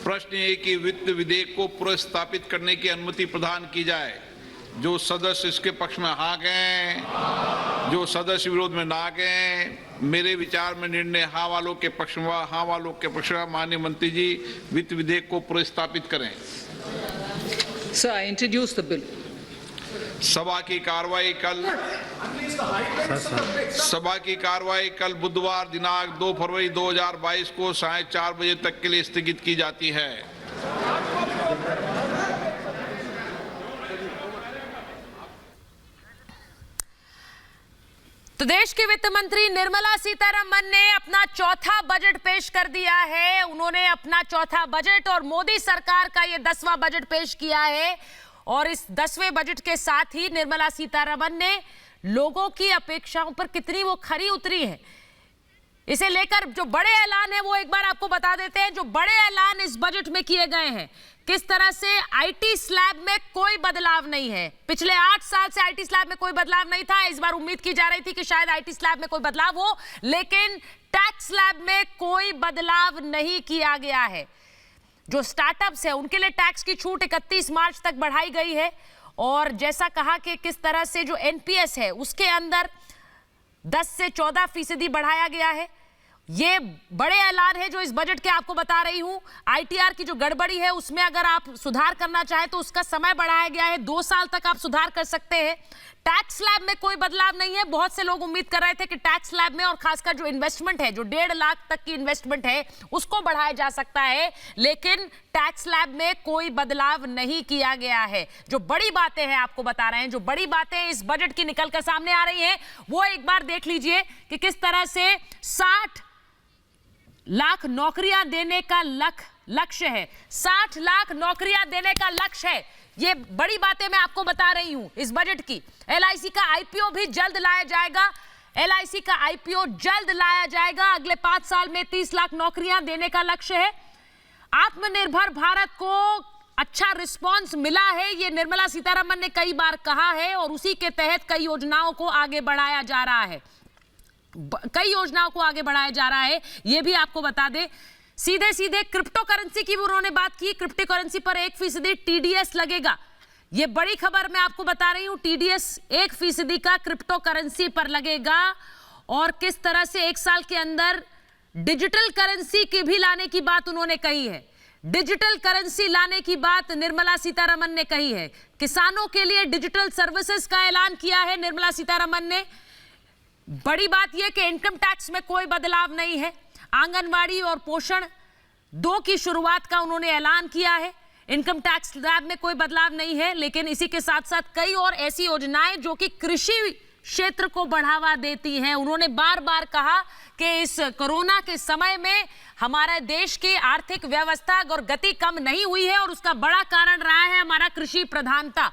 प्रश्न ये कि वित्त विधेयक को पुनर्स्थापित करने की अनुमति प्रदान की जाए। जो सदस्य इसके पक्ष में हाँ कहें, जो सदस्य विरोध में ना कहें। मेरे विचार में निर्णय हाँ वालों के पक्ष में, हाँ वालों के पक्ष में। माननीय मंत्री जी, वित्त विधेयक को पुनर्स्थापित करें। Sir, I introduce the bill. सभा की कार्रवाई कल बुधवार दिनांक 2 फरवरी 2022 को 4:30 बजे तक के लिए स्थगित की जाती है। तो देश की वित्त मंत्री निर्मला सीतारमण ने अपना चौथा बजट पेश कर दिया है। उन्होंने अपना चौथा बजट और मोदी सरकार का ये 10वां बजट पेश किया है। और इस 10वें बजट के साथ ही निर्मला सीतारमण ने लोगों की अपेक्षाओं पर कितनी वो खरी उतरी है, इसे लेकर जो बड़े ऐलान है वो एक बार आपको बता देते हैं। जो बड़े ऐलान इस बजट में किए गए हैं, किस तरह से आईटी स्लैब में कोई बदलाव नहीं है। पिछले 8 साल से आईटी स्लैब में कोई बदलाव नहीं था। इस बार उम्मीद की जा रही थी कि शायद आईटी स्लैब में कोई बदलाव हो, लेकिन टैक्स स्लैब में कोई बदलाव नहीं किया गया है। जो स्टार्टअप्स है उनके लिए टैक्स की छूट 31 मार्च तक बढ़ाई गई है। और जैसा कहा कि किस तरह से जो एनपीएस है उसके अंदर 10 से 14% बढ़ाया गया है। ये बड़े ऐलान है जो इस बजट के आपको बता रही हूं। आईटीआर की जो गड़बड़ी है उसमें अगर आप सुधार करना चाहें तो उसका समय बढ़ाया गया है, 2 साल तक आप सुधार कर सकते हैं। टैक्स स्लैब में कोई बदलाव नहीं है। बहुत से लोग उम्मीद कर रहे थे कि टैक्स स्लैब में और खासकर जो इन्वेस्टमेंट है, जो 1.5 लाख तक की इन्वेस्टमेंट है, उसको बढ़ाया जा सकता है, लेकिन टैक्स स्लैब में कोई बदलाव नहीं किया गया है। जो बड़ी बातें हैं आपको बता रहे हैं, जो बड़ी बातें इस बजट की निकलकर सामने आ रही हैं, वो एक बार देख लीजिए कि किस तरह से 60 लाख नौकरियां देने का लक्ष्य है। 60 लाख नौकरियां देने का लक्ष्य है। ये बड़ी बातें मैं आपको बता रही हूं इस बजट की। एलआईसी का आईपीओ भी जल्द लाया जाएगा। एलआईसी का आईपीओ जल्द लाया जाएगा। अगले 5 साल में 30 लाख नौकरियां देने का लक्ष्य है। आत्मनिर्भर भारत को अच्छा रिस्पांस मिला है, ये निर्मला सीतारमण ने कई बार कहा है और उसी के तहत कई योजनाओं को आगे बढ़ाया जा रहा है। कई योजनाओं को आगे बढ़ाया जा रहा है, ये भी आपको बता दें। सीधे सीधे क्रिप्टो करेंसी की भी उन्होंने बात की। क्रिप्टो करेंसी पर 1% टीडीएस लगेगा। ये बड़ी खबर मैं आपको बता रही हूं। टीडीएस 1% का क्रिप्टो करेंसी पर लगेगा। और किस तरह से 1 साल के अंदर डिजिटल करेंसी की भी लाने की बात उन्होंने कही है। डिजिटल करेंसी लाने की बात निर्मला सीतारमण ने कही है। किसानों के लिए डिजिटल सर्विसेज का ऐलान किया है निर्मला सीतारमण ने। बड़ी बात यह कि इनकम टैक्स में कोई बदलाव नहीं है। आंगनवाड़ी और पोषण 2 की शुरुआत का उन्होंने ऐलान किया है। इनकम टैक्स स्लैब में कोई बदलाव नहीं है, लेकिन इसी के साथ साथ कई और ऐसी योजनाएं जो कि कृषि क्षेत्र को बढ़ावा देती हैं। उन्होंने बार बार कहा कि इस कोरोना के समय में हमारे देश की आर्थिक व्यवस्था और गति कम नहीं हुई है और उसका बड़ा कारण रहा है हमारा कृषि प्रधानता।